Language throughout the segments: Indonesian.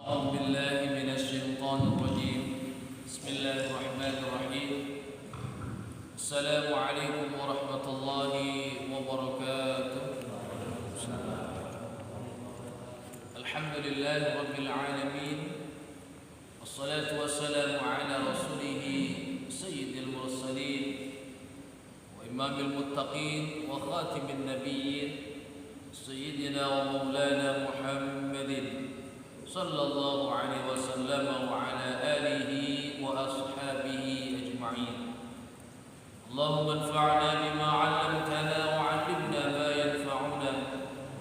أعوذ بالله من الشيطان الرجيم. بسم الله الرحمن الرحيم. السلام عليكم ورحمة الله وبركاته. الحمد لله رب العالمين، والصلاة والسلام على رسوله سيد المرسلين وإمام المتقين وخاتم النبيين سيدنا ومولانا محمد صلى الله عليه وسلم وعلى آله وأصحابه أجمعين. اللهم انفعنا بما علمتنا وعلمنا ما ينفعنا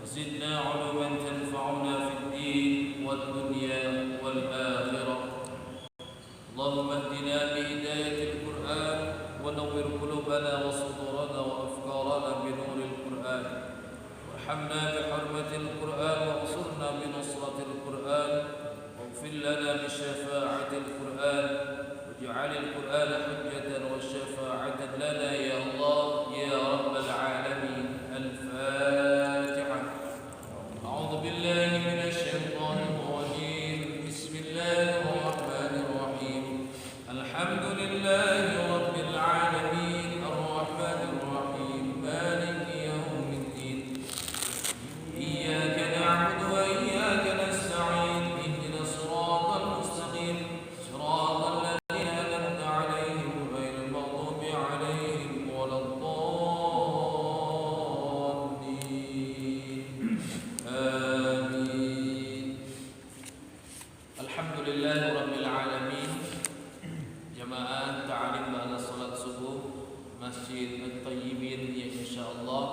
وزدنا علوما تنفعنا في الدين والدنيا والآخرة. اللهم اهدنا بهداية القرآن ونور قلوبنا وصدورنا وأفكارنا بنور القرآن، وارحمنا بحرمة القرآن وانصرنا بنصرة القرآن، واغفر لنا بشفاعة القرآن، واجعل القرآن حجة وشفاعة لنا يا الله يا رب العالمين. الفاتحة. أعوذ بالله من الشيطان الرجيم. بسم الله الرحمن الرحيم. الحمد لله رب العالمين الرحمن الرحيم مالك يوم الدين. إياك نعبد وإياك نستعين. اهدنا الصراط المستقيم صراط الذين أنعمت عليهم غير المغضوب عليهم ولا الضالين. آمين. الحمد لله رب العالمين. Jamaah ta'lim ba'da salat subuh Masjid At-Tayyibin, ya insyaallah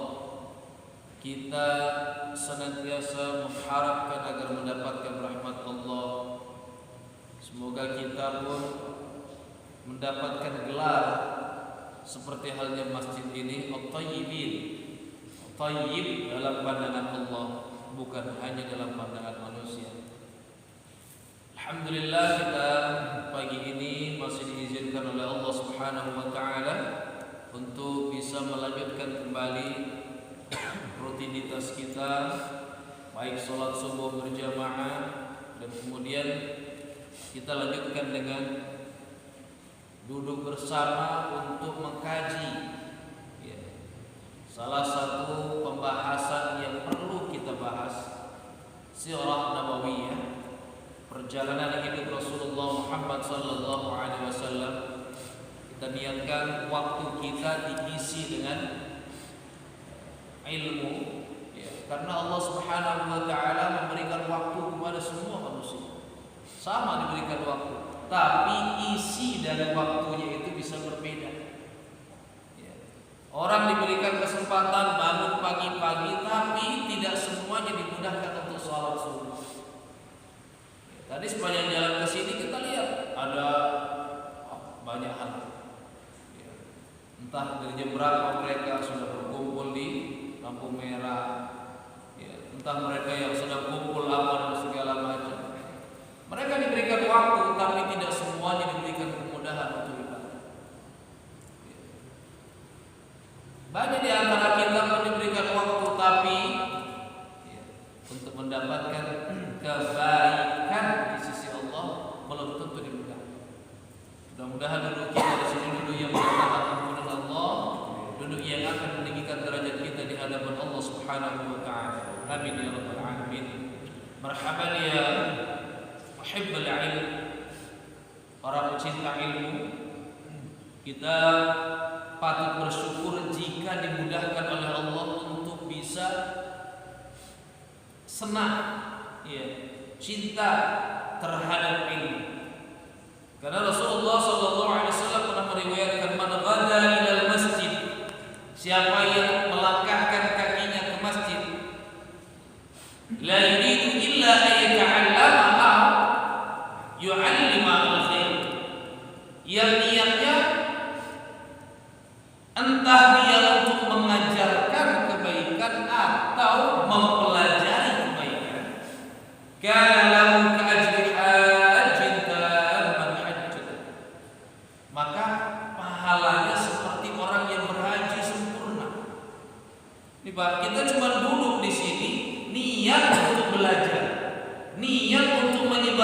kita senantiasa mengharapkan agar mendapatkan rahmat Allah. Semoga kita pun mendapatkan gelar seperti halnya masjid ini, At-Tayyibin. Tayyib dalam pandangan Allah, bukan hanya dalam pandangan manusia. Alhamdulillah kita pagi ini masih diizinkan oleh Allah Subhanahu wa taala untuk bisa melanjutkan kembali rutinitas kita, baik sholat subuh berjamaah dan kemudian kita lanjutkan dengan duduk bersama untuk mengkaji salah satu pembahasan yang perlu kita bahas, sirah nabawiyah, perjalanan hidup Rasulullah Muhammad sallallahu alaihi wasallam. Kita niatkan waktu kita diisi dengan ilmu, karena Allah Subhanahu wa taala memberikan waktu kepada semua manusia. Sama diberikan waktu, tapi isi dari waktunya itu bisa berbeda. Orang diberikan kesempatan bangun pagi-pagi, tapi tidak semuanya dimudahkan untuk sholat subuh. Tadi sepanjang jalan ke sini kita lihat ada banyak hal. Entah dari jam berapa mereka sudah berkumpul di lampu merah. Entah mereka yang sedang kumpul apa dan segala macam. Mereka diberikan waktu, tapi tidak semuanya diberikan kemudahan untuk ibadah. Banyak di antara kita pun diberikan waktu, tapi untuk mendapatkan kebaikan di sisi Allah belum tentu dimudahkan. Mudah-mudahan duduk kita di sini duduk yang mendapat ampunan Allah, duduk yang akan meninggikan derajat kita di hadapan Allah Subhanahu wa taala. Amin ya rabbal alamin. Marhaban ya muhibbal ilm, para pecinta ilmu. Kita patut bersyukur jika dimudahkan oleh Allah untuk bisa senang, cinta terhadap ilmu. Karena Rasulullah sallallahu alaihi wasallam pernah meriwayatkan, man ghada ilal masjid, siapa yang melangkahkan kakinya ke masjid, la yuridu illa an yata'allama yu'allima al-khair, yang niatnya entah dia untuk mengajarkan kebaikan atau mempelajari kebaikan, kana lahu ka'ajri hajjin tamman hajjat, maka pahalanya seperti orang yang berhaji sempurna.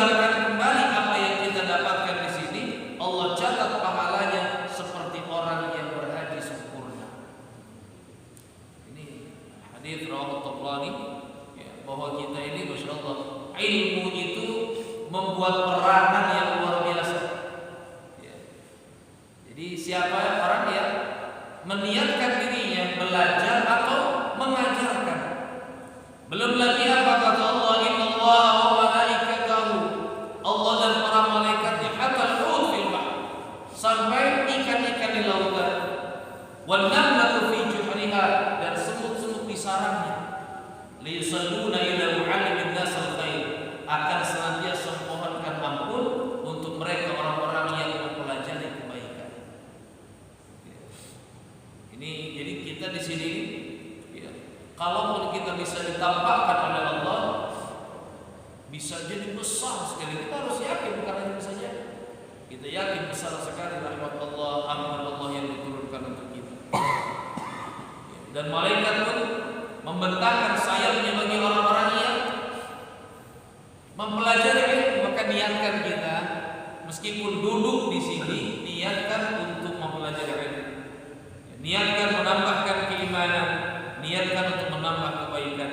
menyebarkan kembali apa yang kita dapatkan di sini, Allah catat pahalanya seperti orang yang berhaji sempurna. Ini hadis rawahu Tabrani, ya, bahwa kita ini masyaallah ilmu itu membuat peranan yang luar biasa. Ya. Jadi siapa orang yang meniatkan dirinya belajar atau mengajarkan, belum lagi apa kata Allah, innallaha wa malaikatahu, Allah dan para malaikatnya, hatta al-hut fil bahr, sampai ikan-ikan di lautan, wan namlatu fi juhriha, dan semut-semut di sarangnya, liyusalluna ila muallimin nas al-khair, akan senantiasa memohonkan ampun untuk mereka orang-orang yang mempelajari kebaikan. Ini jadi kita di sini, ya, kalaupun kita bisa ditampakkan oleh Allah, bisa jadi besar sekali. Kita harus yakin, bukan hanya bisa jadi. Kita yakin besar sekali rahmat Allah, amal Allah yang diturunkan untuk kita. Dan malaikat pun membentangkan sayapnya bagi orang-orang yang mempelajari ilmu. Maka niatkan kita, meskipun duduk di sini, niatkan untuk mempelajari ilmu. Niatkan menambahkan keimanan, niatkan untuk menambah kebaikan.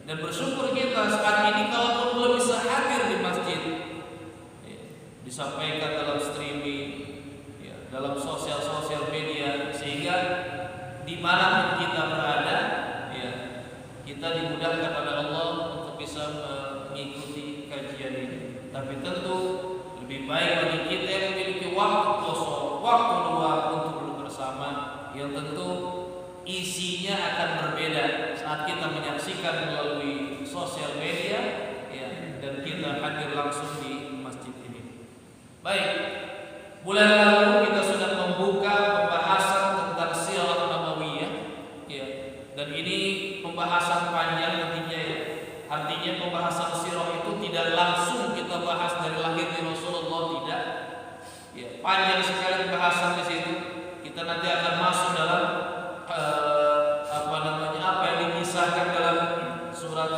Dan bersyukur kita saat ini kalaupun belum bisa hadir di masjid, ya, disampaikan dalam streaming, ya, dalam sosial media, sehingga dimanapun kita berada, ya, kita dimudahkan oleh Allah untuk bisa mengikuti kajian ini. Tapi tentu lebih baik bagi kita yang memiliki waktu kosong, waktu luang untuk duduk bersama, yang tentu isinya akan berbeda saat kita menyaksikan melalui sosial media, ya, dan kita hadir langsung di masjid ini. Baik, bulan lalu kita sudah membuka pembahasan tentang sirah nabawiyah, ya, dan ini pembahasan panjang nantinya, ya. Artinya pembahasan sirah itu tidak langsung kita bahas dari lahirnya Rasulullah, tidak, ya, panjang sekali pembahasan di situ. Kita nanti akan masuk dalam apa yang dikisahkan dalam surat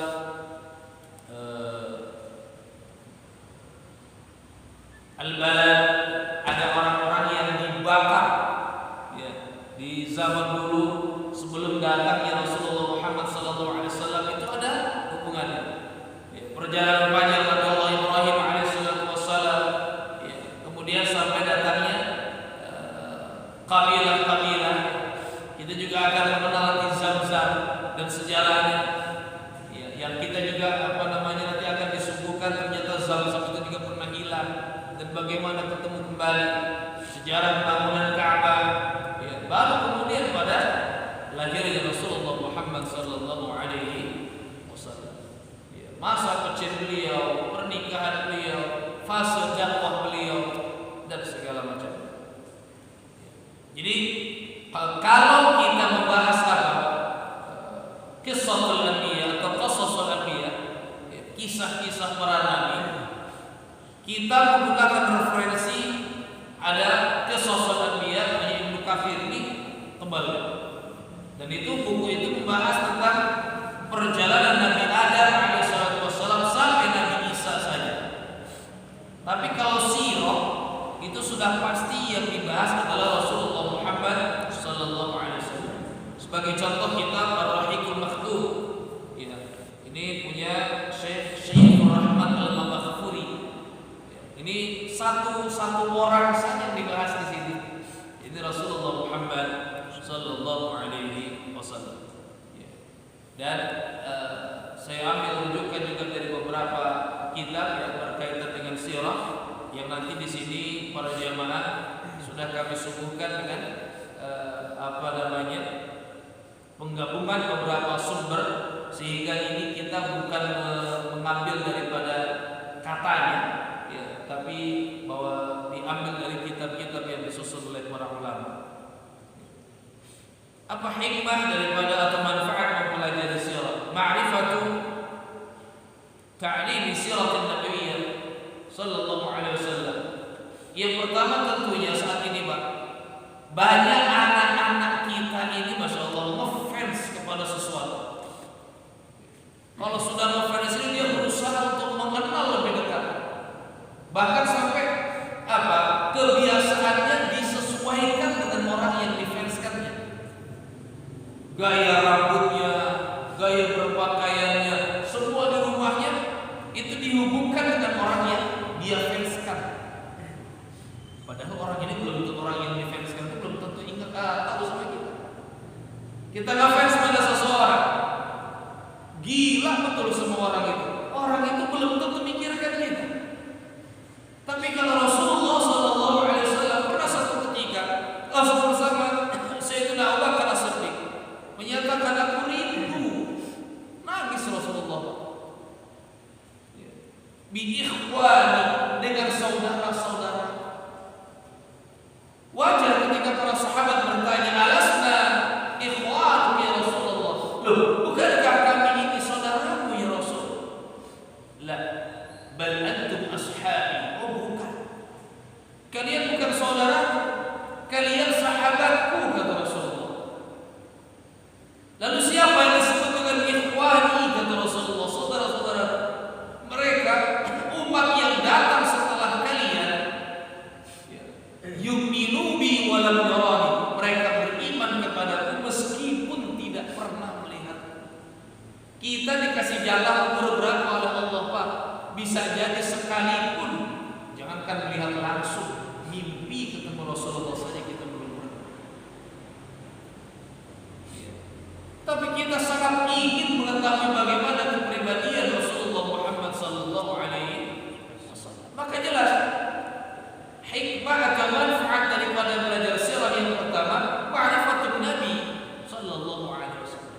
Al-Balad. Ada orang-orang yang dibakar, ya, di zaman dulu sebelum datangnya Rasulullah Muhammad SAW. Itu ada hubungannya, ya, perjalanan panjang Nabi Ibrahim alaihissalam, ya, kemudian sampai datangnya kabilah-kabilah. Kita juga akan mengenal di Zamzam dan sejarahnya, ya, yang kita juga nanti akan disuguhkan. Ternyata Zamzam itu juga pernah hilang, dan bagaimana bertemu kembali, sejarah pembangunan Ka'bah, ya, baru kemudian pada lahirnya Rasulullah Muhammad sallallahu alaihi wasallam, ya, masa kecil beliau, pernikahan beliau, fase dakwah beliau, dan segala macam. Jadi kalau kita membahas Qissatul Anbiya atau Qasasul Anbiya, kisah-kisah para nabi, kita menggunakan referensi ada Qasasul Anbiya dari Ibnu Katsir ini tebal. Dan itu buku itu membahas tentang perjalanan Nabi Adam alaihissalam sampai Nabi Isa saja. Tapi kalau sirah itu sudah pasti yang dibahas adalah Rasulullah Muhammad sallallahu alaihi wasallam. Sebagai contoh kitab Ar-Rahiqul Maktum, ya, ini punya Syekh Rahman Al-Maghfuri. Ya, ini satu orang saja yang dibahas di sini. Ini Rasulullah Muhammad sallallahu alaihi wasallam. Ya. Dan saya ambil rujukan juga dari beberapa kitab yang berkaitan dengan sirah, yang nanti di sini para jamaah sudah kami suguhkan dengan penggabungan beberapa sumber, sehingga ini kita bukan mengambil daripada katanya, ya, tapi bahwa diambil dari kitab-kitab yang disusun oleh para ulama. Apa hikmah daripada atau manfaat mempelajari sirah? Ma'rifatu ta'lim siratin nabiyyah sallallahu alaihi wasallam. Yang pertama tentunya saat ini, Pak, banyak anak-anak kita ini masya Allah ngefans kepada sesuatu. Kalau sudah ngefans ini, dia berusaha untuk mengenal lebih dekat. Bahkan sampai apa? Kebiasaannya disesuaikan dengan orang yang difanskannya. Gaya rambutnya, gaya berpakaiannya, semua di rumahnya itu dihubungkan dengan orang yang dia fanskan. Padahal orang ini belum tentu, orang yang difanskan itu belum tentu ingat tahu sama kita. Kita ngefans pada seseorang, gila betul semua orang itu. Orang itu belum tentu mikirkan kita. Tapi kalau Rasulullah SAW pernah satu ketika langsung bersama Sayyidina Abu Bakar As-Siddiq menyatakan, aku rindu, nangis Rasulullah, bi ikhwani, dengan saudara-saudara. Wajar ketika para sahabat bertanya, alasna ikhwan ya Rasulullah, loh bukankah kami ini saudaramu ya Rasul? La, bal antum ashabi. Oh bukan, kalian bukan saudara, kalian sahabatku, kata Rasulullah. Lalu siapa yang disebut dengan ikhwani, kata Rasulullah? Saudara-saudara mereka, umat yang datang setelah kalian, yu'minu bi wa lam yarani, mereka beriman kepadaku meskipun tidak pernah melihat. Kita dikasih jatah umur berapa oleh Allah, Pak? Bisa jadi sekalipun, jangankan melihat langsung, mimpi ketemu Rasulullah saja kita belum pernah. Tapi kita sangat ingin mengetahui bagaimana kepribadian Rasulullah Muhammad sallallahu alaihi wasallam. Maka jelas hikmah atau manfaat daripada belajar sirah yang pertama, ma'rifatun Nabi sallallahu alaihi wasallam.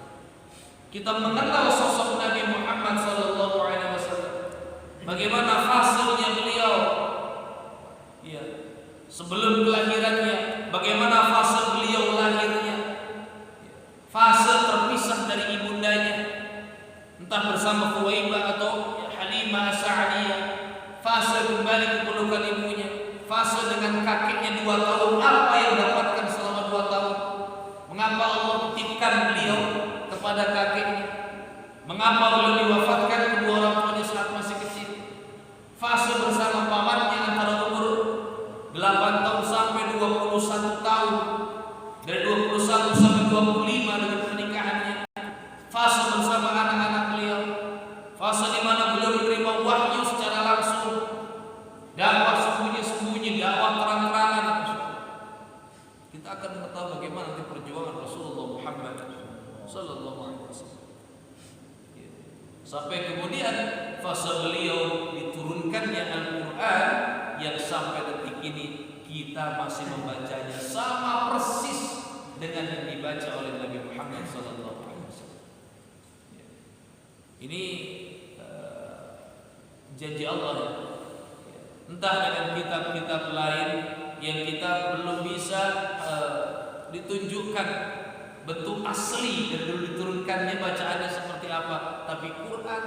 Kita mengenal sosok Nabi Muhammad sallallahu alaihi wasallam. Bagaimana fasilnya beliau? Ya, sebelum kelahirannya, bagaimana fase beliau lahirnya? Fase terpisah dari ibundanya, entah bersama Khuwaibah atau Halimah As-Sa'diyah. Fase kembali ke pelukan ibunya. Fase dengan kakeknya 2 tahun. Apa yang dapatkan selama 2 tahun? Mengapa Allah titipkan beliau kepada kakeknya? Mengapa beliau diwafatkan kedua orang tuanya saat masih kecil? Fase bersama pamannya antara umur 8 tahun sampai 21 tahun. Dari 21 sampai 25 dengan pernikahannya. Fase bersama anak-anak beliau. Fase di mana beliau menerima wahyu secara langsung. Dakwah sembunyi-sembunyi, dakwah terang-terangan. Kita akan mengetahui bagaimana nanti perjuangan Rasulullah Muhammad sallallahu alaihi wasallam. Sampai kemudian fase beliau diturunkannya Al-Qur'an yang sampai detik ini kita masih membacanya sama persis dengan yang dibaca oleh Nabi Muhammad sallallahu alaihi wasallam. Ini janji Allah ya. Entah dengan kitab-kitab lain yang kita belum bisa ditunjukkan bentuk asli dan dulu diturunkannya bacaannya seperti apa, tapi Quran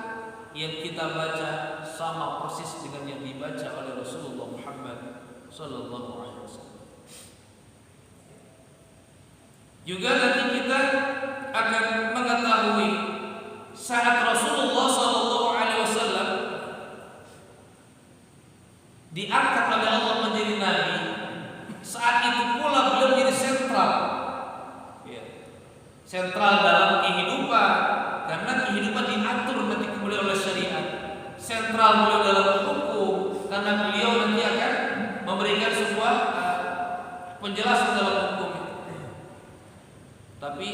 yang kita baca sama persis dengan yang dibaca oleh Rasulullah Muhammad sallallahu alaihi wasallam. Juga nanti kita akan mengetahui saat Rasulullah sallallahu alaihi wasallam diangkat oleh Allah menjadi nabi, saat itu pula beliau menjadi sentral dalam kehidupan, karena kehidupan diatur nanti kemudian oleh syariat. Sentral beliau dalam hukum, karena beliau nanti akan memberikan sebuah penjelasan dalam hukum. Tapi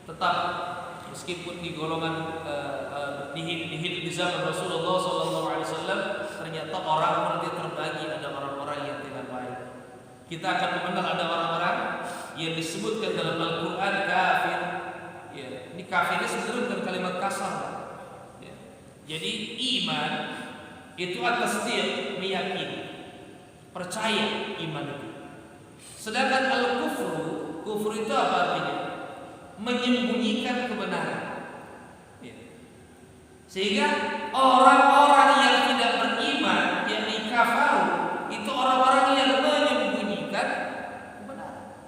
tetap meskipun di golongan di zaman Rasulullah SAW, ternyata orang nanti terbagi, ada orang-orang yang tidak baik. Kita akan mengenal ada orang-orang yang disebutkan dalam Al-Quran kafir. Ya, ini kafirnya sebenarnya bukan kalimat kasar. Ya. Jadi iman itu atas dia meyakini, percaya iman itu. Sedangkan al-kufru, kufur itu apa artinya? Menyembunyikan kebenaran. Ya. Sehingga orang-orang yang tidak beriman, yakni kafir, itu orang-orang yang menyembunyikan kebenaran.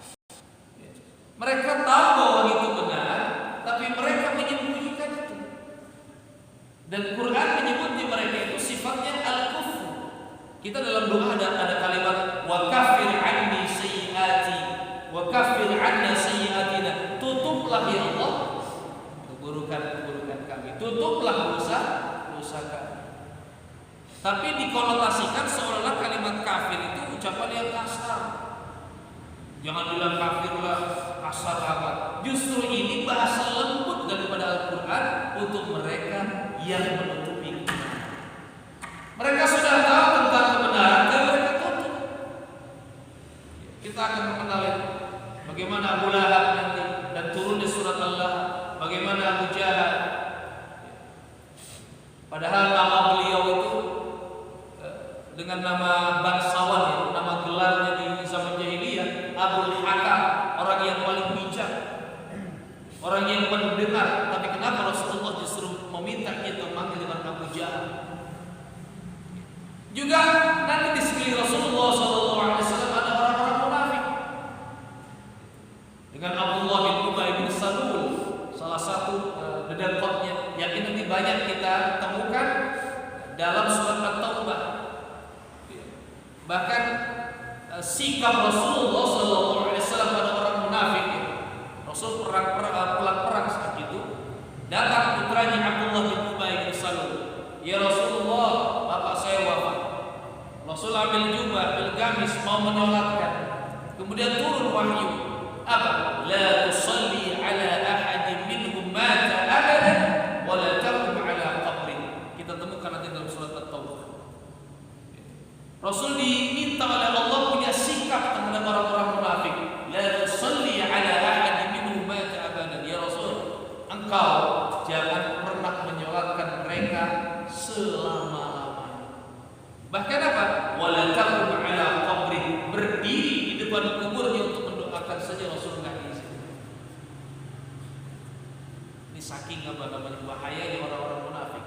Ya. Mereka tahu bahwa itu benar, tapi mereka menyembunyikan itu. Dan Quran menyebutnya mereka itu sifatnya al-kufur, Kita dalam doa ada kalimat wa kaffir anni sayyiati wa kaffir anna sayyiatina. Tutuplah ya Allah keburukan-keburukan kami. Tutuplah dosa kami. Tapi dikonotasikan seolah-olah kalimat kafir itu ucapan yang kasar. Jangan bilang kafir lah, kasar apa. Justru ini bahasa lembut daripada Al-Quran untuk mereka yang menutupi. Mereka sudah tahu tentang kebenaran dan mereka tutup. Kita akan mengenal bagaimana Abu Lahab nanti dan turun di surat Allah, bagaimana Abu Jahal. Padahal nama beliau itu dengan nama bangsawan, ya, nama gelarnya di zaman jahiliyah Abul Hakam, orang yang paling bijak, orang yang mendengar. Tapi kenapa Rasulullah justru meminta kita memanggil dengan Abu Jahal? Juga nanti di sekeliling Rasulullah SAW ada orang-orang munafik. Dengan Abdullah bin Ubay bin Salul, salah satu dedekatnya yang ini nanti banyak kita temukan dalam surat At-Taubah. Bahkan sikap Rasulullah SAW pada orang munafik. Rasul perang saat itu datang putranya Abdullah bin Ubay bin Salul. Ya Rasulullah, bapak saya wafat. Rasul ambil jubah, ambil gamis, mau menyolatkan. Kemudian turun wahyu. Apa? La tusalli ala ahadin minhum mata abadan wa la taqum ala qabri. Kita temukan nanti dalam surat At-Taubah. Rasul diminta oleh Allah punya sikap terhadap orang-orang munafik. La tusalli ala ahadin minhum mata abadan. Ya Rasul, engkau jangan pernah menyolatkan mereka selama-lamanya. Bahkan apa? Wala taqum ala qabri, berdiri di depan kuburnya untuk mendoakan saja Rasul enggak izin. Ini saking apa namanya bahayanya orang-orang munafik.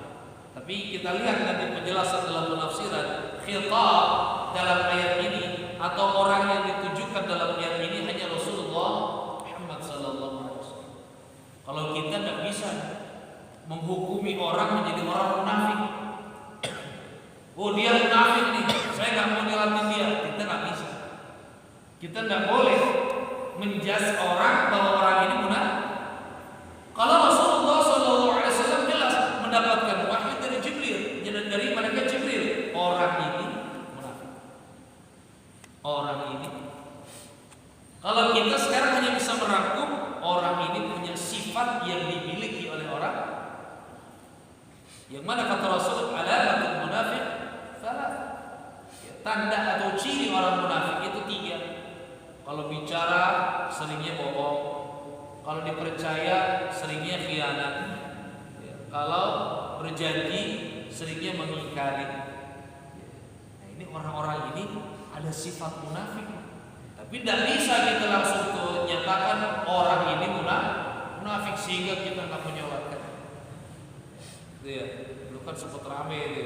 Tapi kita lihat nanti penjelasan dalam penafsiran khitab dalam ayat ini atau orang yang ditujukan dalam ayat ini hanya Rasulullah Muhammad sallallahu alaihi wasallam. Kalau kita tidak bisa menghukumi orang menjadi orang munafik. Oh dia munafik nih, saya nggak mau nyelatin dia. Kita nggak bisa. Kita nggak boleh menjudge orang bahwa orang ini munafik. Kalau Rasulullah SAW jelas mendapatkan wahyu dari Jibril, dari malaikat Jibril, orang ini munafik. Orang ini. Kalau kita sekarang hanya bisa merangkum orang ini punya sifat yang dimiliki oleh orang. Yang mana kata Rasul, alamatul munafik salah. Tanda atau ciri orang munafik itu 3. Kalau bicara seringnya bohong, kalau dipercaya seringnya khianat, kalau berjanji seringnya mengingkari. Nah, ini orang-orang ini ada sifat munafik. Tapi tidak bisa kita langsung nyatakan orang ini munafik sehingga kita nggak menyolatkan. Itu ya, dulu kan sempat rame itu.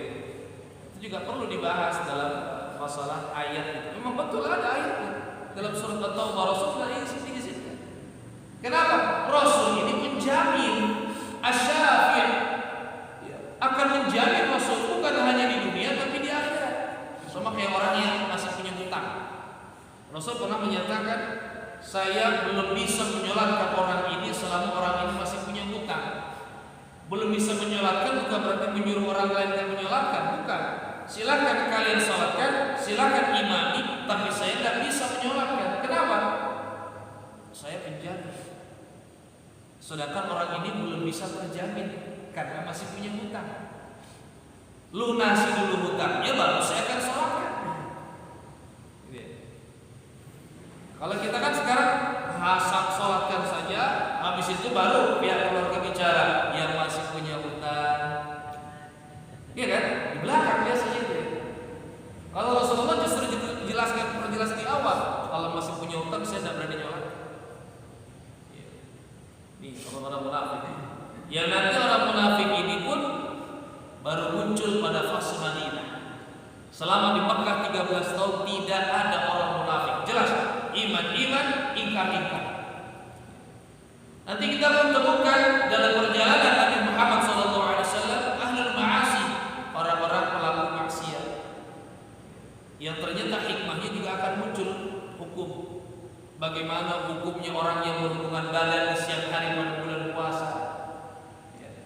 Itu juga perlu dibahas dalam masalah ayat itu. Memang betul ada ayatnya dalam surat At-Taubah. Rasul tidak diizinkan. Kenapa? Rasul ini menjamin asy-syafi', akan menjamin Rasul bukan hanya di dunia tapi di akhirat. Sama kayak orang yang masih punya hutang. Rasul pernah menyatakan, saya belum bisa menyolatkan orang ini selama orang ini masih punya hutang. Belum bisa menyolatkan bukan berarti menyuruh orang lain yang menyolatkan, bukan. Silakan kalian sholatkan, silakan imami, tapi saya tidak bisa menyolatkan. Kenapa? Saya penjamin. Sedangkan orang ini belum bisa terjamin karena masih punya hutang. Lunasi dulu hutangnya, baru saya akan sholatkan. Kalau kita kan sekarang hasab sholatkan saja, habis itu baru pihak keluarga bicara yang masih punya hutang. Iya kan? Di belakang biasanya itu. Kalau Rasulullah justru perjelas di awal, kalau masih punya hutang saya tidak berani nyolat. Nih orang-orang munafik. Yang nanti orang munafik ini pun baru muncul pada fase Madinah. Selama di Mekah 13 tahun tidak ada orang munafik. Jelas, iman, ingkar. Nanti kita akan temukan dalam perjalanan Nabi Muhammad SAW ahlul ma'asi, orang-orang pelaku maksiat. yang ternyata hikmahnya juga akan muncul hukum. Bagaimana hukumnya orang yang berhubungan badan di siang hari pada bulan puasa?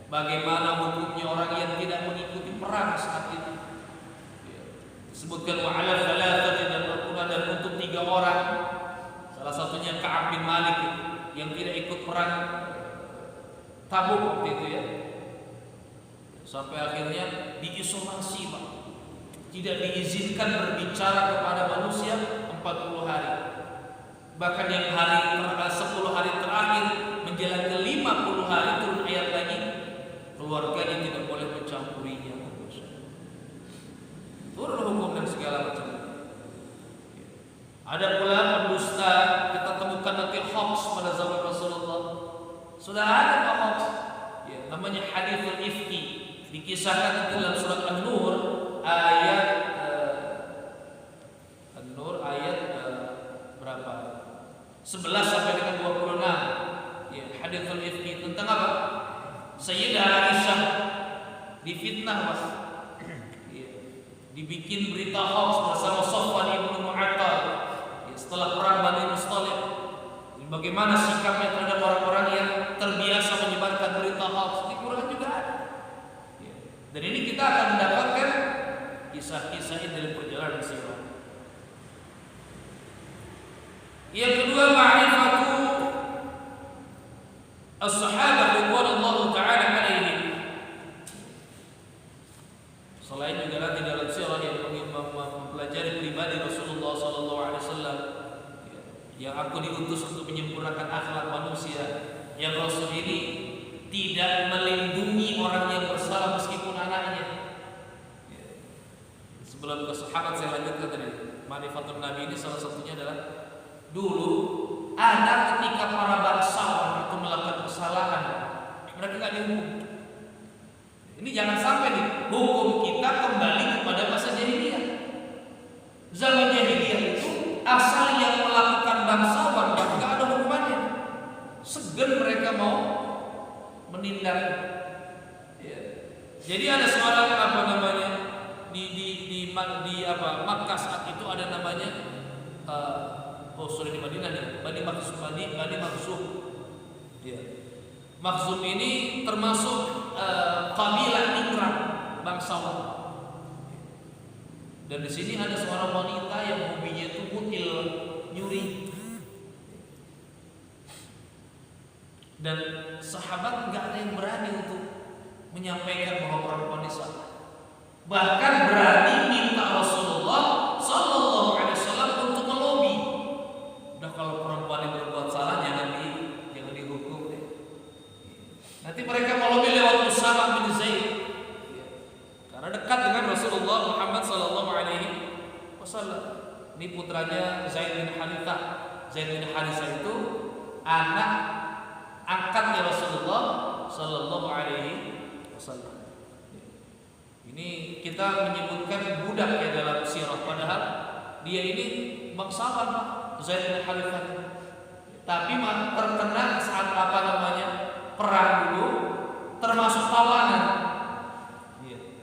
Bagaimana hukumnya orang yang tidak mengikuti perang saat itu? Disebutkan wa'ala thalathati dan untuk 3 orang, salah satunya Ka'ab bin Malik yang tidak ikut perang Tabuk waktu itu ya. Sampai akhirnya diisolasi, Pak. Tidak diizinkan berbicara kepada manusia 40 hari. Bahkan yang 10 hari terakhir menjelang ke 50 hari turun ayat lagi, keluarganya tidak boleh mencampurinya. Turun hukum dan segala macam. Ada pula pendusta, kita temukan nanti hoax pada zaman Rasulullah. Sudah ada hoax, ya, namanya hadithul ifki, dikisahkan dalam surat An-Nur ayat berapa? 11 sampai dengan 26. Ya, hadithul ifki tentang apa? Sayyidah Aisyah difitnah, Mas. Ya, dibikin berita hoax bersama Safwan ibnu Mu'attal. Ya, setelah perang Bani Mustaliq. Bagaimana sikapnya terhadap orang-orang yang terbiasa menyebarkan berita hoax? Di Quran juga ada. Ya. Dan ini kita akan mendapatkan kisah-kisah dari perjalanan sirah. Yang kedua, ma'rifatu as-sahabah radhiyallahu ta'ala alaihim. Selain juga nanti dalam sirah yang mempelajari pribadi Rasulullah sallallahu alaihi wasallam, yang aku diutus untuk menyempurnakan akhlak manusia, yang Rasul ini tidak melindungi orang yang bersalah meskipun anaknya. Sebelum ke sahabat saya lanjutkan tadi, ma'rifatun Nabi ini salah satunya adalah dulu ada ketika para bangsawan itu melakukan kesalahan, mereka nggak dihukum. Ini jangan sampai nih hukum kita kembali kepada masa jahiliyah. Zaman jahiliyah itu asal yang melakukan bangsawan nggak ada hukumannya, segan mereka mau menindak. Ya. Jadi ada seorang di Makkah saat itu ada namanya di Madinah nih, Bani Makhzum. Ya. Makhzum ini termasuk kabilah Imran, bangsawan. Dan di sini ada seorang wanita yang hobinya itu mutil, nyuri. Dan sahabat nggak ada yang berani untuk menyampaikan bahwa perempuan ini salah. Bahkan berani minta Rasulullah sallallahu alaihi wasallam untuk melobi. Udah kalau perempuan yang berbuat salah jangan dihukum deh. Nanti mereka melobi lewat Usama bin Zaid. Karena dekat dengan Rasulullah Muhammad sallallahu alaihi wasallam. Ini putranya Zaid bin Harithah. Zaid bin Harithah itu anak angkatnya Rasulullah sallallahu alaihi wasallam. Ini kita menyebutkan budak ya dalam sirah, padahal dia ini bangsawan Zaid bin Harithah. Tapi terkena saat perang dulu, termasuk tawanan.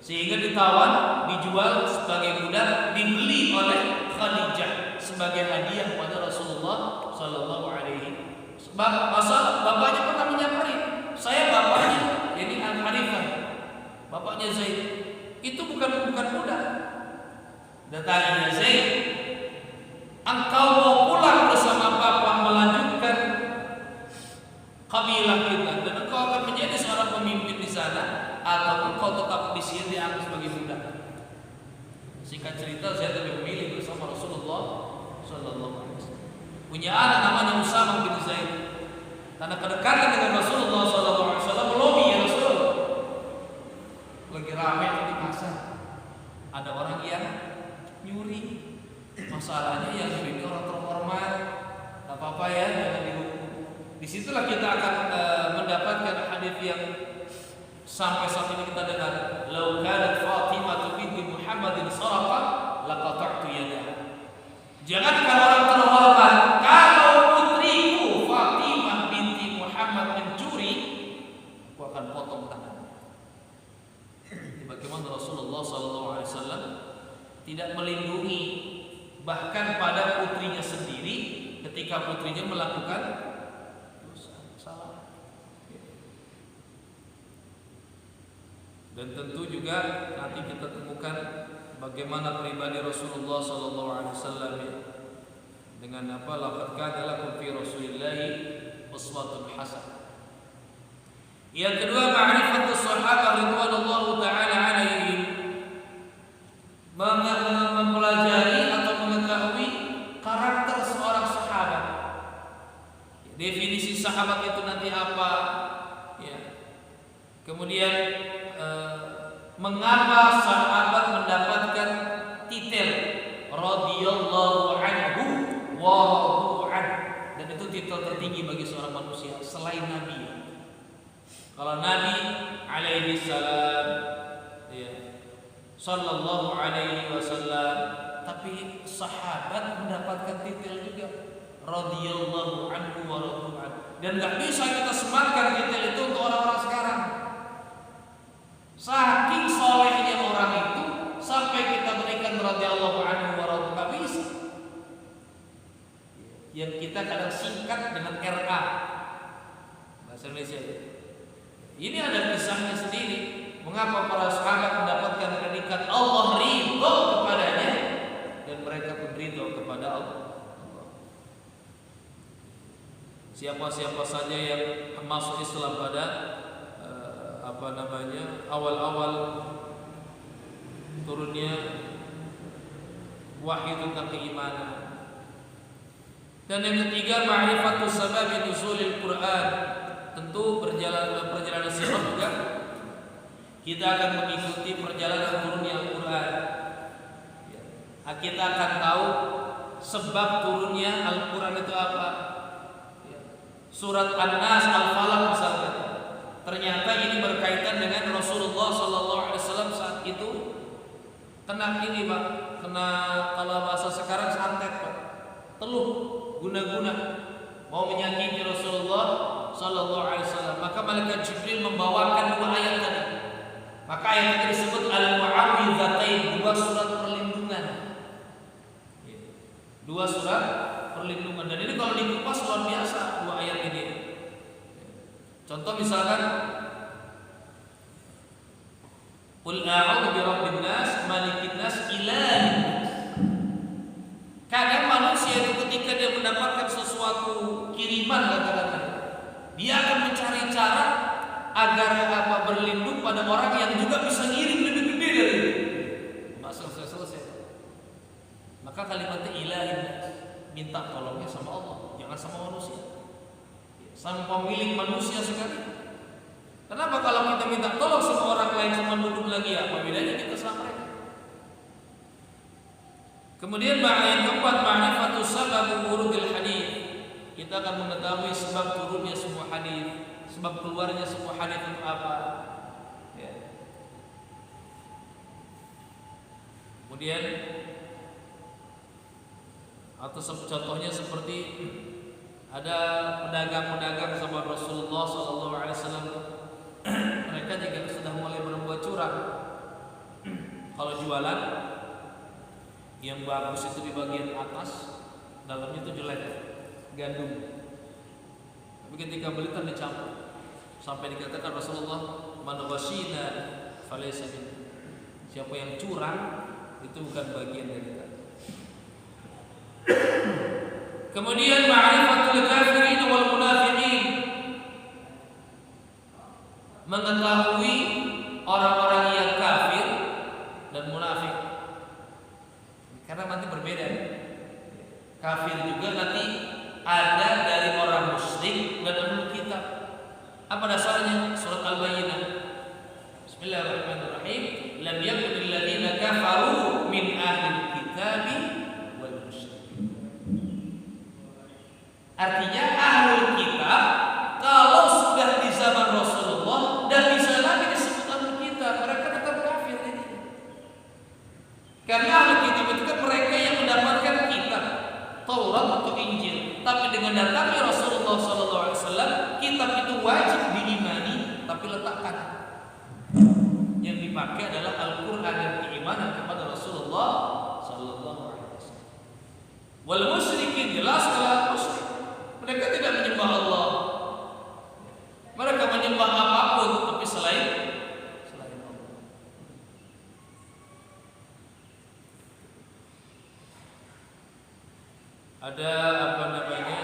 Sehingga ditawan, dijual sebagai budak, dibeli oleh Khadijah sebagai hadiah kepada Rasulullah sallallahu alaihi wasallam. Masa bapaknya pernah menyamari, saya bapaknya, ini Al-Harithah, bapaknya Zaid. Itu bukan budak. Datangnya Zaid, engkau mau pulang bersama bapak melanjutkan kabilah kita, dan engkau akan menjadi seorang pemimpin di sana, atau engkau tetap di sini dianggap sebagai budak. Singkat cerita, Zaid lebih memilih bersama Rasulullah sallallahu alaihi wasallam. Punya anak namanya Usama bin Zaid. Karena kedekatan dengan Rasulullah sallallahu alaihi wasallam, melobi ya Rasul. Lagi ramai di pasar, ada orang yang nyuri. Masalahnya yang nyuri ini orang terhormat. Tak apa-apa ya, jangan dihukum. Disitulah kita akan mendapatkan hadis yang sampai saat ini kita dengar. Lau kanat Fatimah binti Muhammadin saraqa laqata'tu yadaha. Jangankan orang terhormat, kalau putriku Fatimah binti Muhammad mencuri, aku akan potong tangannya. Bagaimana Rasulullah SAW tidak melindungi bahkan pada putrinya sendiri ketika putrinya melakukan dosa salah. Dan tentu juga nanti kita temukan bagaimana pribadi Rasulullah SAW dengan apa laqad kana lakum fi Rasulillahi uswatun hasanah. Yang kedua, ma'rifatus sahabah radhiyallahu taala alaihim, mempelajari atau mengetahui karakter seorang sahabat. Definisi sahabat itu nanti apa? Ya. Kemudian mengapa sahabat mendapatkan titel radhiyallahu anhu wa radhu'an, dan itu titel tertinggi bagi seorang manusia selain Nabi. Kalau Nabi alaihi salam, ya, sallallahu alaihi wasallam, tapi sahabat mendapatkan titel juga radhiyallahu anhu wa radhu'an, dan nggak bisa kita sematkan titel itu untuk orang-orang sekarang. Saking solehnya orang itu sampai kita berikan radhiyallahu anhu wa radhu'an, nggak bisa. Yang kita kadang singkat dengan RA bahasa Indonesia. Ini ada kisahnya sendiri. Mengapa para sahabat mendapatkan predikat Allah ridho kepadanya dan mereka pun ridho kepada Allah. Siapa-siapa saja yang masuk Islam pada awal-awal turunnya wahyu tentang keimanan. Dan yang ketiga, ma'rifatus sababi nuzulil Quran. Tentu perjalanan sirah juga kita akan mengikuti perjalanan turunnya Al-Quran. Kita akan tahu sebab turunnya Al-Quran itu apa. Surat An-Nas, Al-Falaq misalnya, ternyata ini berkaitan dengan Rasulullah SAW saat itu kena ini Pak, kena kalau bahasa sekarang santet Pak, teluh guna-guna mau menyakiti Rasulullah Sallallahu Alaihi Wasallam. Maka malaikat Jibril membawakan dua ayat tadi. Maka ayat itu disebut Al-Mu'awwidzatain, dua surat perlindungan. Dua surat perlindungan. Dan ini kalau dikupas luar biasa dua ayat ini. Contoh misalkan Qul a'udzu birabbin nas, malikin nas, ilahin nas. Kadang manusia itu ketika dia mendapatkan sesuatu kiriman katakanlah, dia akan mencari cara agar berlindung pada orang yang juga bisa ngirim lebih gede dari itu. Selesai. Maka kalimatnya ilahin, minta tolongnya sama Allah, jangan sama manusia. Sama pemilik manusia sekali. Kenapa kalau kita minta tolong sama orang lain sama duduk lagi, apa bedanya kita sama mereka? Kemudian yang keempat, ma'rifatus sabab wurudil hadis. Kita akan mengetahui sebab turunnya sebuah hadis, sebab keluarnya sebuah hadis itu apa. Ya. Kemudian atau contohnya seperti ada pedagang-pedagang sama Rasulullah SAW, mereka juga sudah mulai berbuat curang. Kalau jualan yang bagus itu di bagian atas, dalamnya itu jelek, gandum. Tapi ketika beli kan dicampur, sampai dikatakan Rasulullah, man washina falaysa minna. Siapa yang curang itu bukan bagian dari kita. Kemudian ma'rifatul kafirin wal munafiqin, mengetahui orang-orang yang kafir dan munafik. Karena nanti berbeda. Kafir juga nanti ada dari orang musyrik dan ahlul kitab. Apa dasarnya? Surat Al-Bayyinah. Bismillahirrahmanirrahim. Lam yakunil ladzina kafaru min ahlil kitabi wal musyrikin. Artinya ahlul kitab kalau sudah di zaman Rasulullah dan bisa lagi disebut ahlul kitab, mereka tetap kafir ini. Karena ahlul kitab itu kan mereka yang mendapatkan kitab Taurat atau Injil, tapi dengan datangnya Rasulullah SAW, kitab itu wajib diimani, tapi letakkan. Yang dipakai adalah Al-Quran dan keimanan kepada Rasulullah Wal musyrikin, jelas adalah musyrik. Mereka tidak menyembah Allah. Mereka menyembah apapun tapi selain Allah. Ada apa namanya?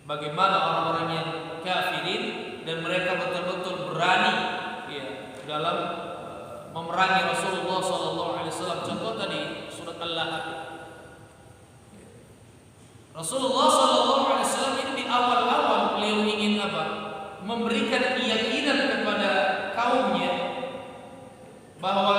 Bagaimana orang-orang yang kafirin dan mereka betul-betul berani ya dalam memerangi Rasulullah SAW. Contoh tadi surat Al-Lahab. Rasulullah SAW ini di awal-awal beliau ingin apa? Memberikan keyakinan kepada kaumnya bahwa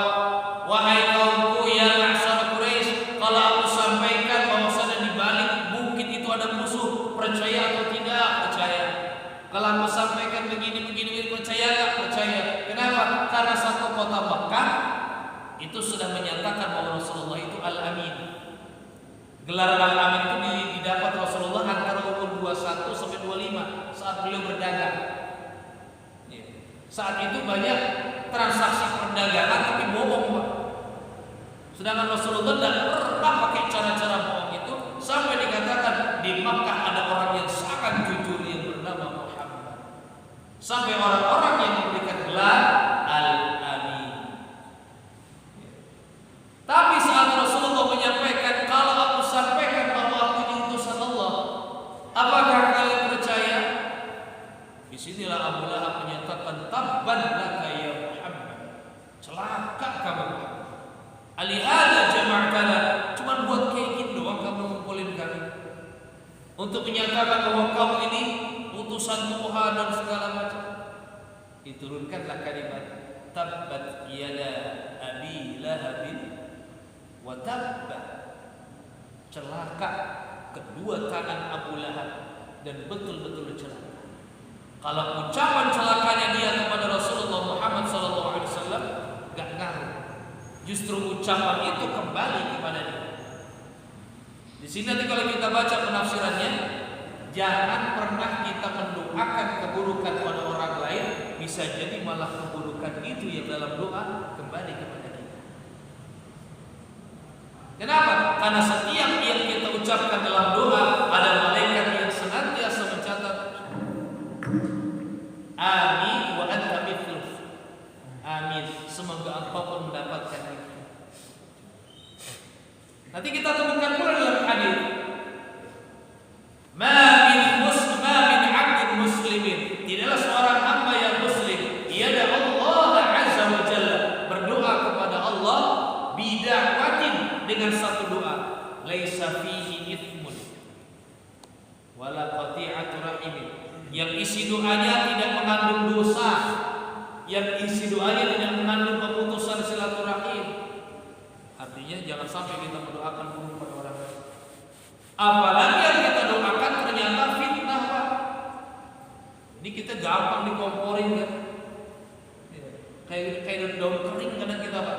wahai kaumku ya ma'syar Quraisy, kalau aku sampaikan bahwasanya di balik bukit itu ada musuh, percaya atau tidak? Percaya. Kalau aku sampaikan begini percaya nggak? Percaya. Kenapa? Karena satu kota Makkah itu sudah menyatakan bahwa Rasulullah itu Al-Amin. Gelar Al-Amin itu didapat Rasulullah antara umur 21 sampai 25 saat beliau berdagang. Saat itu banyak transaksi perdagangan tapi bohong, Pak. Sedangkan Rasulullah tidak pernah pakai cara-cara bohong itu, sampai dikatakan di Makkah ada orang yang sangat jujur yang bernama Muhammad. Sampai orang-orang yang memberikan gelar Al-Amin. Tapi saat Rasulullah menyampaikan, kalau aku sampaikan bahwa aku ini utusan Allah, apakah kalian percaya? Disinilah Abu Lahab menyatakan, tabban laka ya Muhammad, celaka kamu. Alihada jama'tana, cuma buat kayak gini doang kamu ngumpulin kami untuk menyatakan bahwa kamu ini utusan Tuhan dan segala macam. Diturunkanlah kalimat tabbat yada abi lahabin wa tabba, celaka kedua tangan Abu Lahab, dan betul-betul celaka. Kalau ucapan celakanya dia kepada Rasulullah Muhammad SAW gak ngaruh, justru ucapan itu kembali kepada dia. Di sini nanti kalau kita baca penafsirannya, jangan pernah kita mendoakan keburukan pada orang lain, bisa jadi malah keburukan itu yang dalam doa kembali kepada kita. Kenapa? Karena setiap yang kita ucapkan dalam doa ada malaikat yang senantiasa mencatat amin wa anta mithluh. Amin, semoga engkau pun mendapatkan itu. Nanti kita temukan pula dalam hadis, ma min 'abdin muslimin, tidaklah seorang hamba yang muslim yada Allah azza wa jalla, berdoa kepada Allah bida'watin, dengan satu doa, laisa fihi ithmun wala qati'atu rahimin, yang isi doanya tidak mengandung dosa, yang isi doanya tidak mengandung pemutusan silaturahim. Artinya jangan sampai kita mendoakan buruk pada orang lain. Apalagi yang kita doakan ternyata fitnah, Pak. Ini kita gampang dikomporin kan? Kayak daun kering kadang kita, Pak.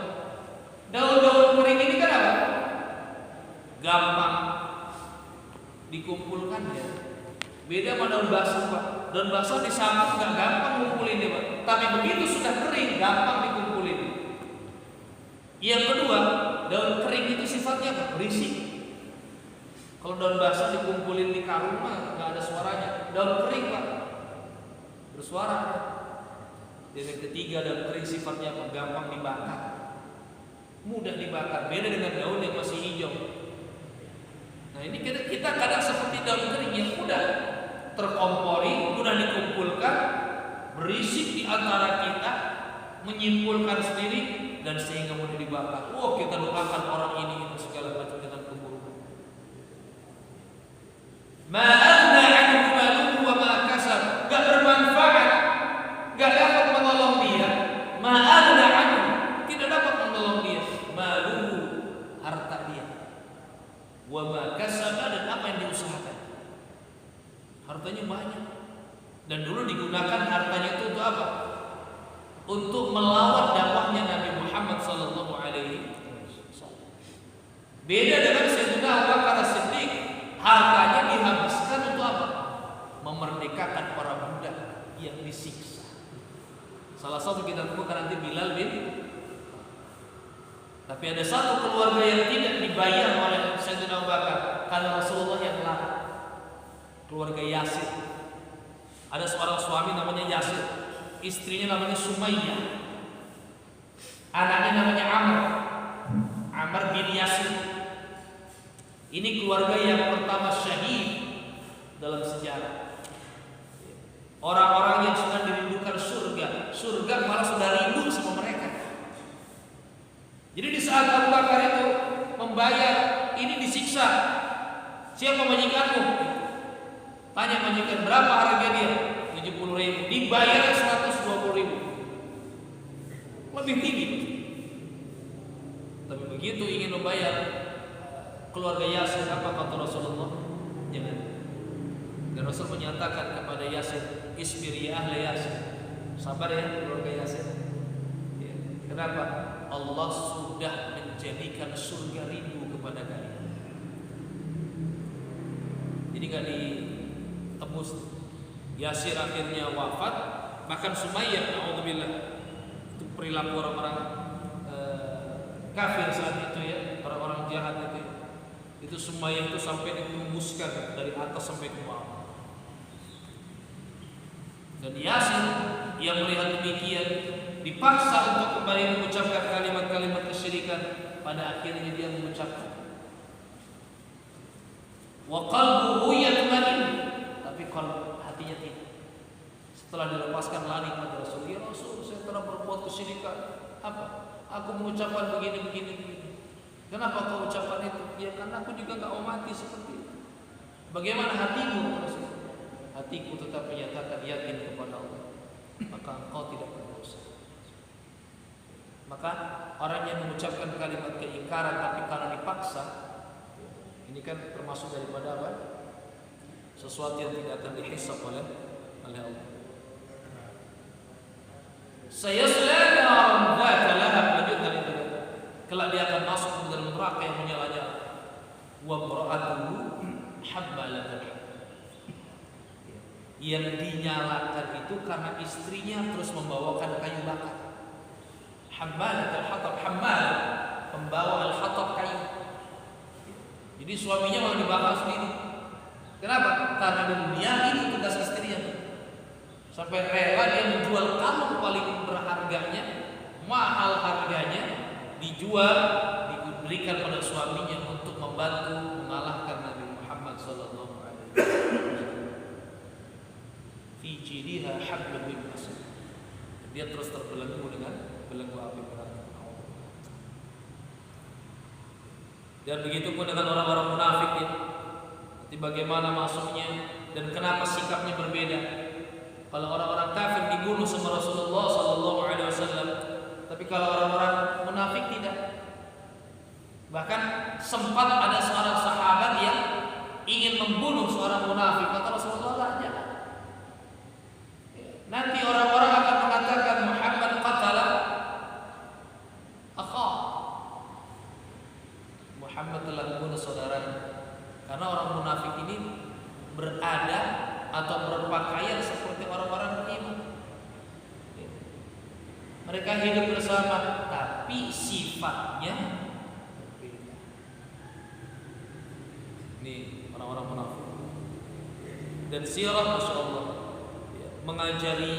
Daun-daun kering ini kan apa? Gampang dikumpulkan ya. Beda sama daun basah, Pak. Daun basah disapu nggak gampang ngumpulin ya, Pak. Tapi begitu sudah kering, gampang dikumpulin. Yang kedua, daun kering itu sifatnya apa? Berisik. Kalau daun basah dikumpulin di karung mah nggak ada suaranya. Daun kering, Pak, bersuara. Dan yang ketiga, daun kering sifatnya apa? Gampang dibakar, mudah dibakar. Beda dengan daun yang masih hijau. Nah ini kita kadang seperti daun kering yang mudah terkompori, mudah dikumpulkan, berisik di antara kita, menyimpulkan sendiri, dan sehingga mudah dibakar. Oh, kita doakan orang ini segala macam dengan keburukan. Ma'adna anhu maluhu wa ma kasab, gak bermanfaat, gak dapat menolong dia. Ma'adna anhu, tidak dapat menolong dia. Maluhu, harta dia. Wa ma kasab, dan apa yang diusahakan. Hartanya banyak, dan dulu digunakan hartanya itu untuk apa? Untuk melawan dakwahnya Nabi Muhammad sallallahu alaihi wasallam. Beda dengan Sayyidina Abu Bakar As-Siddiq, hartanya dihabiskan untuk apa? Memerdekakan para budak yang disiksa. Salah satu kita temukan nanti Bilal bin. Tapi ada satu keluarga yang tidak dibayar oleh Sayyidina Abu Bakar karena Rasulullah yang larang. Keluarga Yasir. Ada seorang suami namanya Yasir, istrinya namanya Sumayyah, anaknya namanya Amr bin Yasir. Ini keluarga yang pertama syahid dalam sejarah. Orang-orang yang sudah dirindukan surga malah sudah rindu sama mereka. Jadi di saat Abu Bakar itu membayar, ini disiksa. Siapa majikanmu? Tanya majikan, berapa harga dia? 70.000. Dibayar 120.000. Lebih tinggi. Tapi begitu ingin membayar, keluarga Yasir, apa kata Rasulullah? Jangan. Dan Rasul menyatakan kepada Yasir, isbir ya ahli Yasir, sabar ya keluarga Yasir. Ya. Kenapa? Allah sudah menjadikan surga rindu kepada kalian. Jadi gak ditebus. Yasir akhirnya wafat. Bahkan Sumayyah, na'udzubillah, itu perilaku orang-orang kafir saat itu ya, orang-orang jahat itu. Itu Sumayyah itu sampai ditembuskan dari atas sampai ke bawah. Dan Yasir yang melihat demikian dipaksa untuk kembali mengucapkan kalimat-kalimat kesyirikan. Pada akhirnya dia mengucapkan, wa qalbuhu yatma'in, tapi kalau hatinya tidak. Setelah dilepaskan lari kepada Rasul, ya Rasul, saya telah berbuat kesyirikan. Apa? Aku mengucapkan begini. Kenapa kau ucapkan itu? Ya karena aku juga gak mau mati seperti itu. Bagaimana hatimu? Hatiku tetap menyatakan yakin kepada Allah, maka engkau tidak berdosa. Maka orang yang mengucapkan kalimat keingkaran tapi karena dipaksa, ini kan termasuk daripada apa? Sesuatu yang tidak akan dihisab oleh Allah. Saya selama dzata lahab, lanjutkan itu. Kelak dia akan masuk ke dalam neraka yang menyala-nyala. Wa bara'atuhu hammalatul hatab. Yang dinyalakan itu karena istrinya terus membawakan kayu bakar. Hammalatul hatab, pembawa al-hatab kayu. Jadi suaminya malah dibakar sendiri. Kenapa? Karena di dunia itu tugas istrinya. Sampai rela dia menjual kalung paling berharganya, mahal harganya, dijual, diberikan pada suaminya untuk membantu mengalahkan Nabi Muhammad sallallahu alaihi wasallam. Fi jiriha hablum min masad. Dia terus terbelenggu dengan belenggu api neraka. Dan begitu pun dengan orang-orang munafik ini. Nanti bagaimana masuknya dan kenapa sikapnya berbeda? Kalau orang-orang kafir dibunuh sama Rasulullah sallallahu alaihi wasallam, tapi kalau orang-orang munafik tidak. Bahkan sempat ada seorang sahabat yang ingin membunuh seorang munafik, kata Rasulullah, jangan. Nanti orang-orang akan mengatakan Muhammad qatala akha. Muhammad telah membunuh saudaranya. Karena orang munafik ini berada atau berpakaian seperti orang-orang beriman. Mereka hidup bersama, tapi sifatnya berbeda. Ini orang-orang munafik. Dan sirah, masya Allah, mengajari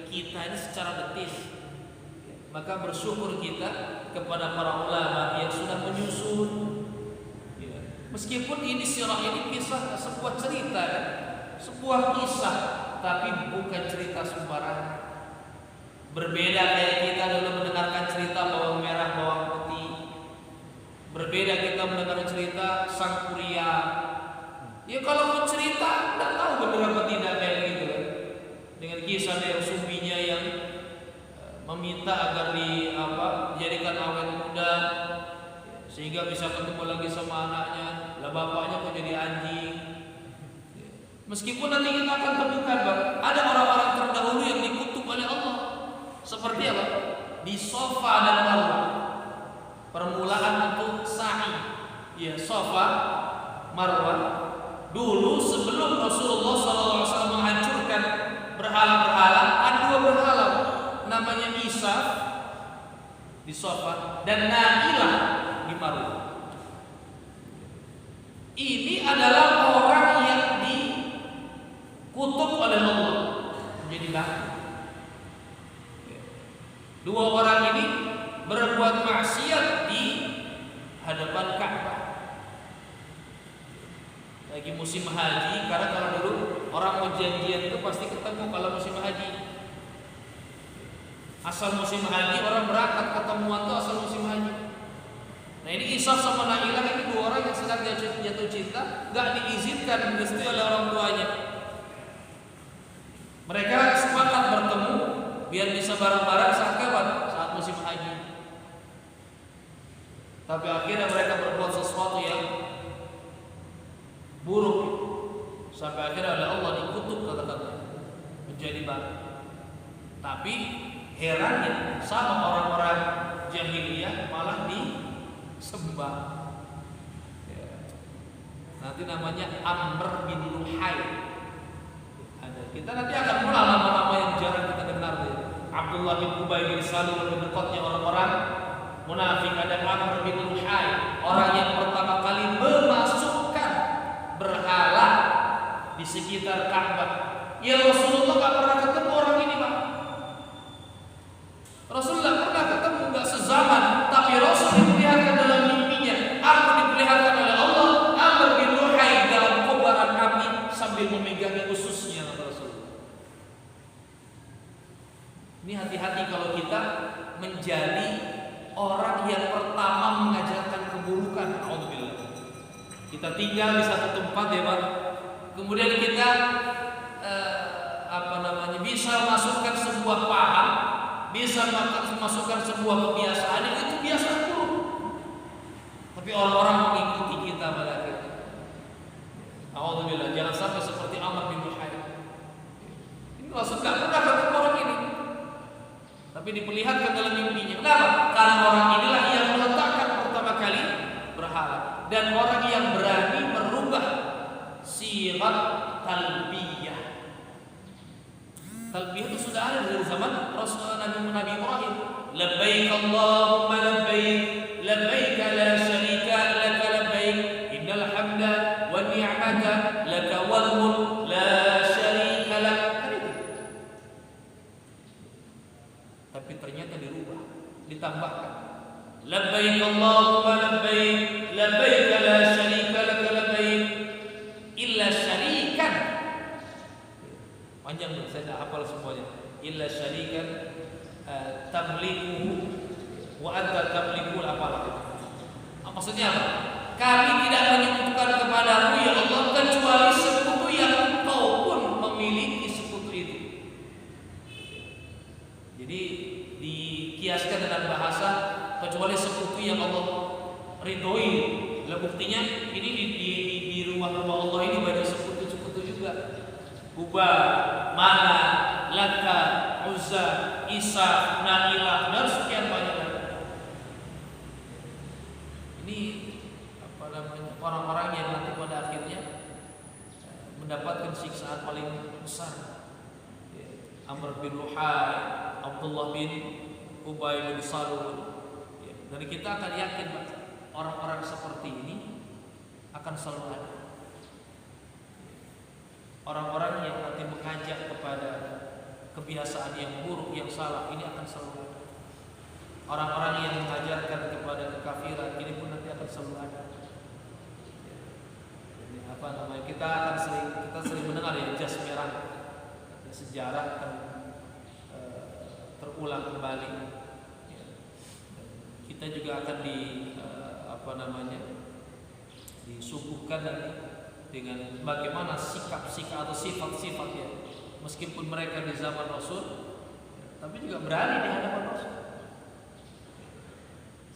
kita ini secara detil. Maka bersyukur kita kepada para ulama yang sudah menyusun. Meskipun ini sirah ini kisah sebuah cerita, sebuah kisah, tapi bukan cerita sembarangan. Berbeda kayak kita dulu mendengarkan cerita bawang merah, bawang putih. Berbeda kita mendengar cerita sang kuria. Ya kalau mau cerita, tidak tahu benar apa tidak kayak gitu. Dengan kisah yang suaminya yang meminta agar dijadikan awet muda sehingga bisa ketemu lagi sama anaknya. Lah bapaknya kok jadi anjing. Meskipun nanti kita akan temukan ada orang-orang terdahulu yang dikutuk oleh Allah. Seperti apa? Di Safa dan Marwah. Permulaan untuk sa'i. Ya, Safa, Marwah. Dulu sebelum Rasulullah SAW menghancurkan berhala-berhala, ada dua berhala. Namanya Isa di Safa dan Nailah di Marwah. Ini adalah orang yang dikutuk oleh Allah menjadi batu. Dua orang ini berbuat maksiat di hadapan Ka'bah. Lagi musim haji, karena kalau dulu orang mau janjian itu pasti ketemu kalau musim haji. Asal musim haji orang berangkat ketemuan tuh asal musim haji. Nah ini Ishaq sama Nailah ini dua orang yang sedang jatuh cinta, nggak diizinkan direstui oleh orang tuanya. Mereka sepakat bertemu biar bisa bareng-bareng saat kapan? Saat musim haji. Tapi akhirnya mereka berbuat sesuatu yang buruk sampai akhirnya oleh Allah dikutuk kata-kata menjadi batu. Tapi herannya sama orang-orang jahiliyah malah disembah. Nanti namanya Amr bin Luhai. Kita nanti akan mulai nama-nama yang jarang kita dengar. Abdullah bin Ubay bin Salul, lebih dekatnya orang-orang munafik. Ada Amr bin Luhai, orang yang pertama kali memasukkan berhala di sekitar Ka'bah. Ya Rasulullah gak pernah ketemu orang ini, Pak. Rasulullah pernah ketemu, gak sezaman, tapi Rasul diperlihatkan dalam mimpinya. Aku diperlihatkan oleh Allah, Amr bin Luhai dalam kobaran api sambil memegangi ususnya, kata Rasulullah. Ini hati-hati kalau kita menjadi orang yang pertama mengajarkan keburukan. Alhamdulillah. Kita tinggal di satu tempat ya Pak. Kemudian kita bisa masukkan sebuah paham, bisa masukkan sebuah kebiasaan yang itu biasa buruk. Tapi orang-orang mengikuti kita pada akhirnya. Alhamdulillah, jangan sampai seperti Amr bin Luhai. Ini Rasul tidak pernah ketemu orang ini, tapi diperlihatkan dalam mimpinya. Kenapa? Karena orang inilah yang meletakkan pertama kali berhala, dan orang yang berani merubah sirat talbiyah. Talbiyah itu sudah ada dari zaman Rasulullah Nabi Ibrahim. Labbaik Allahumma labbaik, labbaik la syarika laka labbaik, innal hamda wan ni'mata laka wal mulk la syarika lak. Tapi ternyata dirubah, ditambahkan. Labbaik Allahumma labbaik, labbaik la syarika laka labbaik, illa syarikan. Panjang tuh, saya dah hafal semuanya. Illa syarikan tamlikuhu wa anta tamlikul apalah. Maksudnya apa? Kami tidak menyekutukan kepadamu ya Allah kecuali sekutu yang engkau pun memiliki sekutu itu. Jadi dikiaskan dengan bahasa kecuali sekutu yang Allah ridhoi. Lah buktinya ini di rumah-rumah Allah ini banyak sekutu-sekutu juga. Ubah, Mana, Lata, Uzza, Isa, Nailah, dan sekian banyak lagi. Ini orang-orang yang nanti pada akhirnya mendapatkan siksaan paling besar. Amr bin Luhai, Abdullah bin Ubay bin Salul. Dan kita akan yakin orang-orang seperti ini akan selalu ada. Orang-orang yang nanti mengajak kepada kebiasaan yang buruk, yang salah, ini akan selalu ada. Orang-orang yang mengajarkan kepada kekafiran, ini pun nanti akan selalu ada. Kita sering mendengar ya jas merah, sejarah akan terulang kembali. Kita juga akan disuguhkan nanti dengan bagaimana sikap-sikap atau sifat-sifatnya, meskipun mereka di zaman Rasul, tapi juga berani di hadapan Rasul.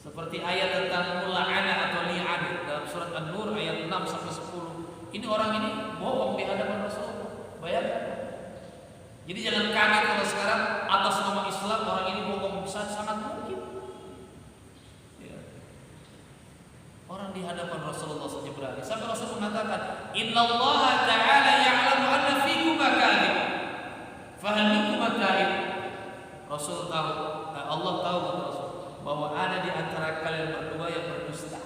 Seperti ayat tentang mula'ana atau li'an dalam surat An-Nur ayat 6-10. Ini orang ini bohong di hadapan Rasul. Bayangkan. Jadi jangan kaget kalau sekarang atas nama Islam orang ini bohong, bisa sangat mungkin. Orang di hadapan Rasulullah saja berani. Sampai Rasul mengatakan, Innallaha ta'ala ya'lamu anna fikum kadhib. Fahal minkum kadhib? Rasul tahu, Allah tahu Rasul, bahwa ada di antara kalian berdua yang berdusta.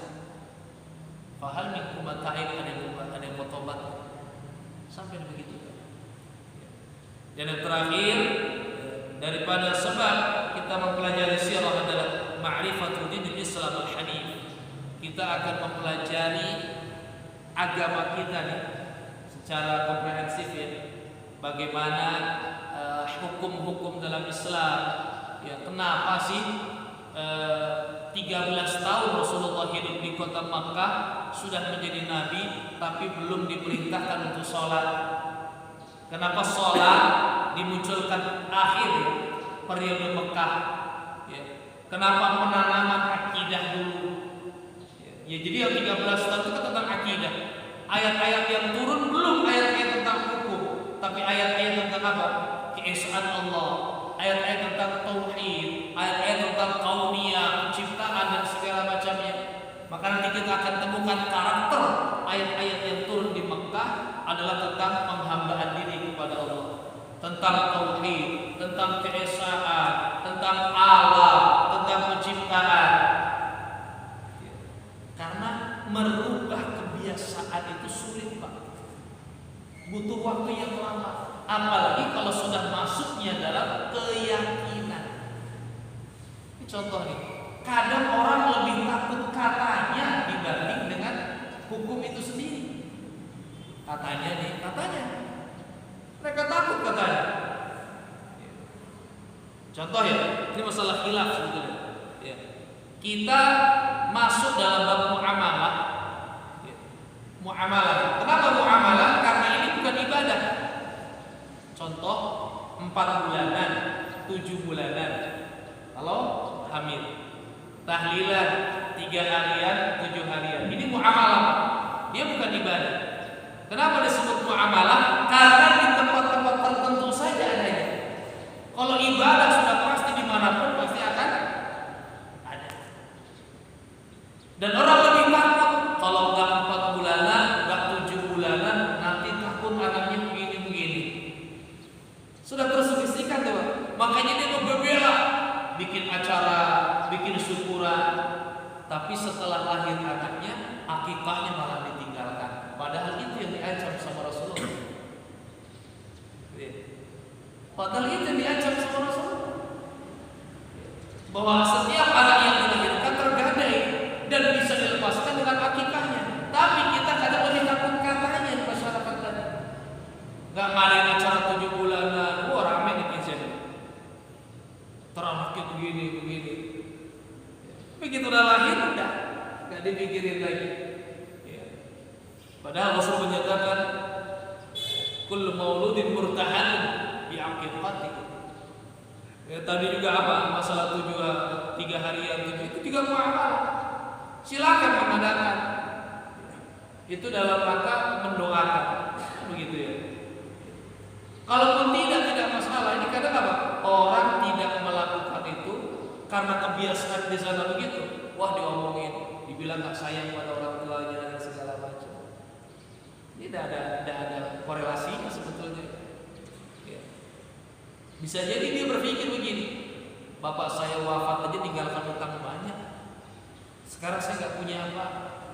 Fahal minkum kadhib? Ada Islam al-Hanif. Kita akan mempelajari agama kita nih secara komprehensif ya. Bagaimana hukum-hukum dalam Islam. Ya, kenapa sih 13 tahun Rasulullah hidup di kota Makkah sudah menjadi nabi tapi belum diperintahkan untuk sholat? Kenapa sholat dimunculkan akhir periode Mekah? Ya. Kenapa penanaman akidah dulu? Ya, jadi yang 13 tahun itu tentang akidah. Ayat-ayat yang turun belum ayat-ayat tentang hukum, tapi ayat-ayat tentang apa? Keesaan Allah, ayat-ayat tentang tauhid, ayat-ayat tentang kauniyah, penciptaan dan segala macamnya. Maka nanti kita akan temukan karakter ayat-ayat yang turun di Mekah adalah tentang penghambaan diri kepada Allah, tentang tauhid, tentang keesaan, tentang alam, tentang penciptaan. Karena merubah kebiasaan itu sulit, Pak. Butuh waktu yang lama. Apalagi kalau sudah masuknya dalam keyakinan. Ini contoh nih. Kadang orang lebih takut katanya dibanding dengan hukum itu sendiri. Katanya nih, katanya. Mereka takut katanya. Contoh ya, ini masalah khilaf sebetulnya. Ya. Kita masuk dalam bab muamalah. Ya. Muamalah. Kenapa muamalah? Karena ini bukan ibadah. Contoh 4 bulanan, 7 bulanan. Kalau hamil, tahlilan 3 harian, 7 harian. Ini muamalah. Dia bukan ibadah. Kenapa disebut muamalah? Karena di tempat-tempat tertentu saja adanya. Kalau ibadah sudah pasti dimanapun pasti akan ada. Dan orang lebih takut kalau nggak 4 bulanan, nggak 7 bulanan, nanti takut anaknya begini-begini. Sudah tersugestikan tuh, makanya dia membela, bikin acara, bikin syukuran. Tapi setelah lahir anaknya, akikahnya malah ditinggalkan. Padahal itu yang diancam sama Rasulullah. Padahal itu yang diancam sama Rasulullah. Bahwa setiap anak yang dilahirkan tergadai dan bisa dilepaskan dengan akikahnya. Tapi kita kadang lebih takut katanya di masyarakat tadi. Gak ngadain acara 7 bulanan, wah rame nih pensiun. Teranaknya begini. Begitu udah lahir udah gak dipikirin lagi. Padahal Rasul menyatakan kullu mauludin murtahan bi aqiqati. Tadi juga apa? Masalah 3 harian itu juga muamalah. Silakan mengadakan. Itu dalam rangka mendoakan. Begitu ya. Kalaupun tidak masalah. Ini kadang apa? Orang tidak melakukan itu karena kebiasaan di sana begitu. Wah diomongin, dibilang gak sayang pada orang tuanya dan segala macam. Ini tidak ada korelasinya sebetulnya. Ya. Bisa jadi dia berpikir begini, bapak saya wafat aja tinggalkan utang banyak. Sekarang saya nggak punya apa.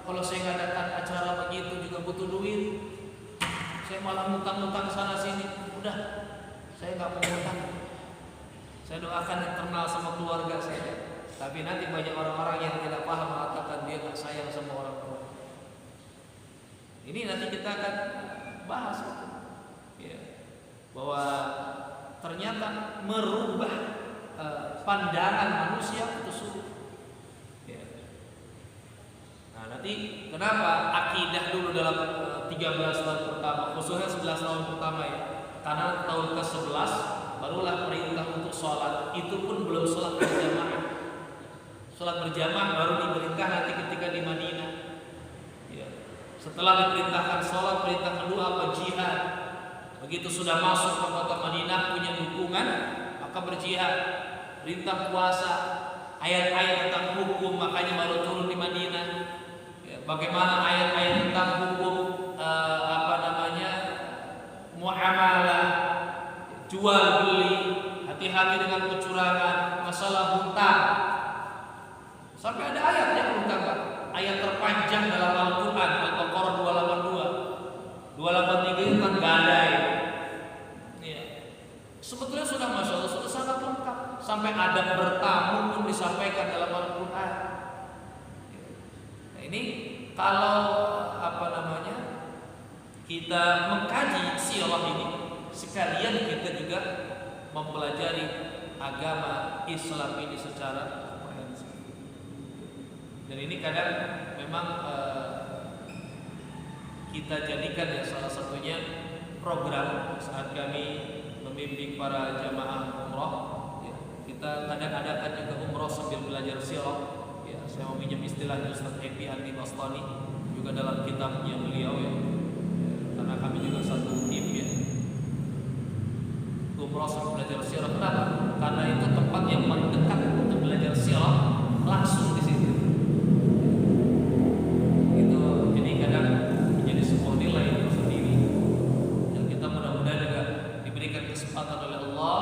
Kalau saya ngadakan acara begitu juga butuh duit. Saya malah ngutang-ngutang sana sini. Udah, saya nggak mau ngutang. Saya doakan yang kenal sama keluarga saya. Tapi nanti banyak orang-orang yang tidak paham mengatakan dia nggak sayang sama orang tua. Ini nanti kita akan bahas ya, bahwa ternyata merubah pandangan manusia itu sulit. Ya. Nah nanti kenapa akidah dulu dalam 13 tahun pertama, khususnya 11 tahun pertama ya, karena tahun ke-11 barulah perintah untuk sholat. Itu pun belum sholat berjamaah. Sholat berjamaah baru diperintah nanti ketika di Madinah. Setelah diperintahkan sholat, perintah kedua apa? Jihad. Begitu sudah masuk ke kota Madinah punya dukungan, maka berjihad. Perintah puasa, ayat-ayat tentang hukum, makanya baru turun di Madinah. Ya, bagaimana ayat-ayat tentang hukum muamalah, jual beli, hati-hati dengan kecurangan, masalah hutang. Sampai ada ayat yang hutang, Pak. Ayat terpanjang dalam Al-Quran, Al-Baqarah 283 itu tentang gadai. Ya. Sebetulnya sudah masya Allah, sudah sangat lengkap. Sampai adab bertamu pun disampaikan dalam Al-Quran. kalau kita mengkaji sirah ini, sekalian kita juga mempelajari agama Islam ini secara komprehensif. Dan ini kadang memang kita jadikan ya salah satunya program saat kami membimbing para jamaah umroh. Ya, kita kadang adakan juga umroh sambil belajar sirah. Ya, saya meminjam istilahnya Ustaz Happy Andi Bastani juga dalam kitabnya beliau ya. Karena kami juga satu tim ya. Umroh sambil belajar sirah. Kenapa? Karena itu tempat yang paling dekat untuk belajar sirah, langsung di situ. Itu jadi kadang menjadi sebuah nilai tersendiri. Dan kita mudah-mudahan juga diberikan kesempatan oleh Allah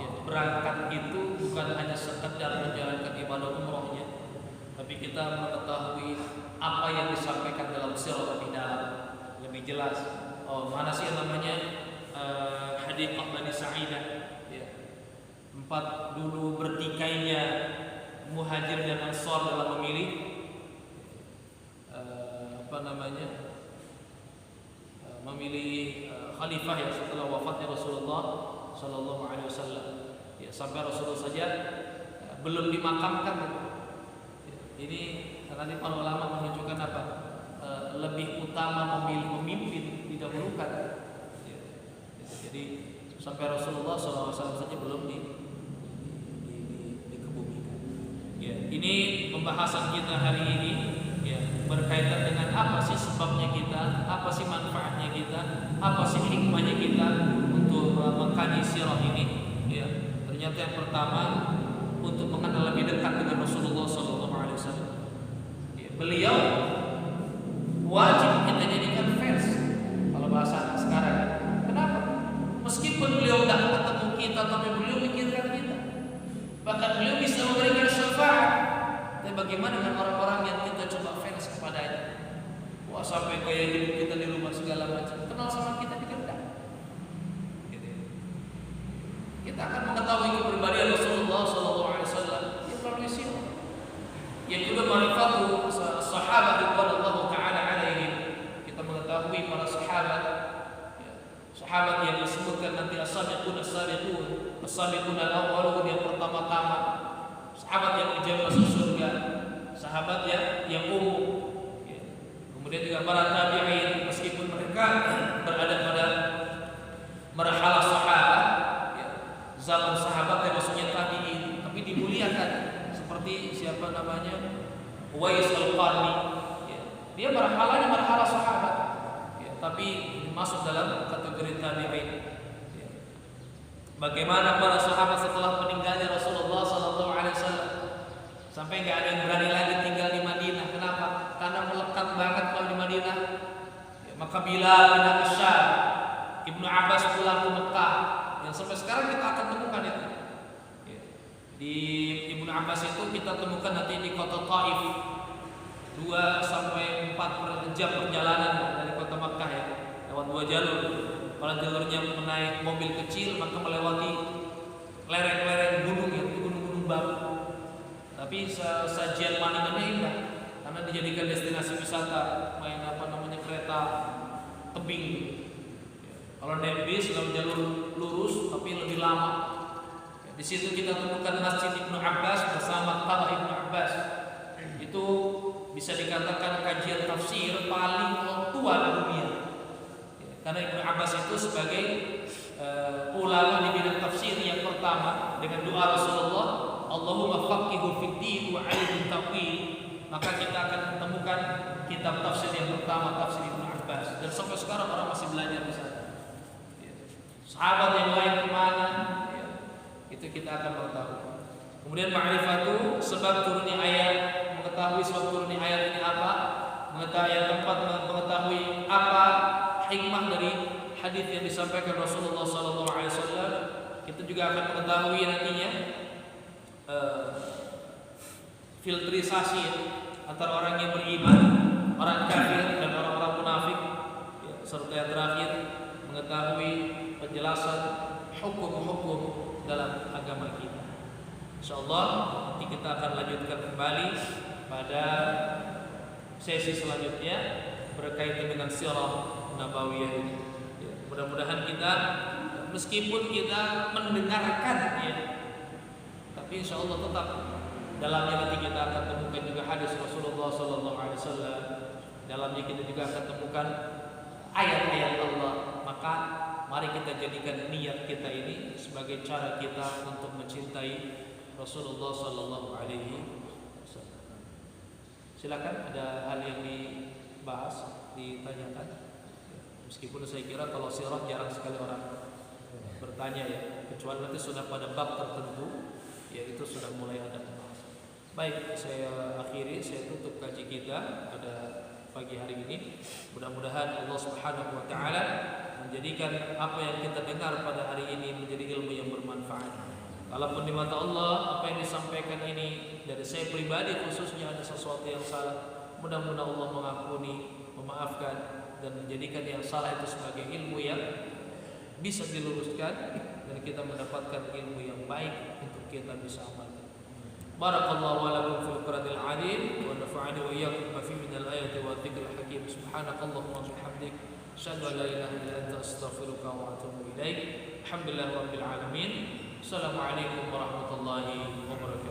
ya, berangkat itu bukan hanya sekedar menjalankan ibadah umrohnya, tapi kita mengetahui apa yang disampaikan dalam sirah lebih dalam, lebih jelas. Oh, mana sih namanya Hadiqah Bani Sa'idah ya. 4 dulu bertikainya Muhajir dan Ansar dalam memilih memilih khalifah ya setelah wafatnya Rasulullah sallallahu alaihi wasallam. Ya, sampai Rasulullah saja belum dimakamkan. Ya, ini nanti para ulama menunjukkan apa? Lebih utama memilih pemimpin didahulukan. Ya, jadi sampai Rasulullah SAW saja belum dikebumikan. Ya, ini pembahasan kita hari ini ya, berkaitan dengan apa sih sebabnya kita, apa sih manfaatnya kita, apa sih hikmahnya kita untuk mengkaji sirah ini. Ya, ternyata yang pertama untuk mengenal lebih dekat dengan Rasulullah SAW. Ya, beliau wajib kita jadikan fans kalau bahasa sekarang. Kenapa? Meskipun beliau tidak ketemu kita, tapi beliau mikirkan kita. Bahkan beliau bisa memberikan syafaat. Tapi bagaimana dengan orang-orang yang kita coba fans kepadanya? Wah, sampai gaya hidup kita di rumah segala macam, kenal sama kita tidak? Gitu. Kita akan mengetahui kepribadian Rasulullah SAW yang melalui sirah. Yang kedua, manfaat sahabat radhiyallahu taala alaihim. Kita mengetahui para sahabat, ya, sahabat yang disebutkan nanti as-sabiqun as-sabiqun, as-sabiqun al-awwalun yang pertama-tama, sahabat yang dijamin masuk surga, sahabat yang umum. Ya. Kemudian juga para tabi'in, meskipun mereka berada pada marhalah sahabat, ya, zaman sahabat yang maksudnya tabi'in, tapi dimuliakan. Seperti siapa namanya Uwais Al-Qarni ya. Dia marhalah sahabat ya, tapi masuk dalam kategori tabi'in ya. Bagaimana para sahabat setelah meninggalnya Rasulullah SAW sampai nggak ada yang berani lagi tinggal di Madinah. Kenapa? Karena melekat banget kalau di Madinah ya, maka Bilal bin Abi Syam, Ibnu Abbas pulang ke Mekah yang sampai sekarang kita akan temukan itu. Di Ibnu Abbas itu kita temukan nanti di kota Taif 2 sampai 4 jam perjalanan dari kota Makkah ya, lewat 2 jalur. Kalau jalurnya menaik mobil kecil maka melewati lereng-lereng gunung ya, gunung-gunung batu. Tapi sajian pemandangannya indah karena dijadikan destinasi wisata, main kereta tebing. Kalau naik bis dalam jalur lurus tapi lebih lama. Di situ kita temukan Masjid Ibnu Abbas bersama Maktabah Ibnu Abbas. Itu bisa dikatakan kajian tafsir paling tua di dunia. Karena Ibnu Abbas itu sebagai ulama di bidang tafsir yang pertama dengan doa Rasulullah, Allahumma faqihu fid din wa 'allimhu ta'wil. Maka kita akan menemukan kitab tafsir yang pertama, tafsir Ibnu Abbas. Dan sampai sekarang orang masih belajar di sana. Sahabat yang lain kemana? Itu kita akan mengetahui. Kemudian ma'rifatu sebab turunnya ayat, mengetahui sebab turunnya ayat ini apa, mengetahui yang keempat mengetahui apa hikmah dari hadis yang disampaikan Rasulullah SAW. Kita juga akan mengetahui nantinya filterisasi antara orang yang beriman, orang kafir dan orang-orang munafik. Ya, serta yang terakhir mengetahui penjelasan hukum-hukum dalam agama kita. Insyaallah nanti kita akan lanjutkan kembali pada sesi selanjutnya berkaitan dengan sirah nabawiyah ini. Ya, mudah-mudahan kita meskipun kita mendengarkan ya, tapi insya Allah tetap dalamnya nanti kita akan temukan juga hadis Rasulullah SAW. Dalamnya kita juga akan temukan ayat-ayat Allah. Maka mari kita jadikan niat kita ini sebagai cara kita untuk mencintai Rasulullah SAW. Silakan, ada hal yang dibahas, ditanyakan. Meskipun saya kira kalau sirah jarang sekali orang bertanya ya, kecuali nanti sudah pada bab tertentu, ya itu sudah mulai ada pembahasan. Baik, saya akhiri, saya tutup kaji kita pada pagi hari ini. Mudah-mudahan Allah Subhanahu wa taala menjadikan apa yang kita dengar pada hari ini menjadi ilmu yang bermanfaat. Kalaupun di mata Allah apa yang disampaikan ini dari saya pribadi khususnya ada sesuatu yang salah, mudah-mudahan Allah mengampuni, memaafkan dan menjadikan yang salah itu sebagai ilmu yang bisa diluruskan dan kita mendapatkan ilmu yang baik untuk kita bisa amalkan. Barakallahu wa lakum fil Qur'anil 'azim wa nafa'ani wa iyyakum ma fihi minal ayati wa dzikril hakim. Subhanakallahumma wa bihamdik, asyhadu an la ilaha illa anta astaghfiruka wa atubu ilaik. Alhamdulillahirabbil alamin. Assalamualaikum warahmatullahi wabarakatuh.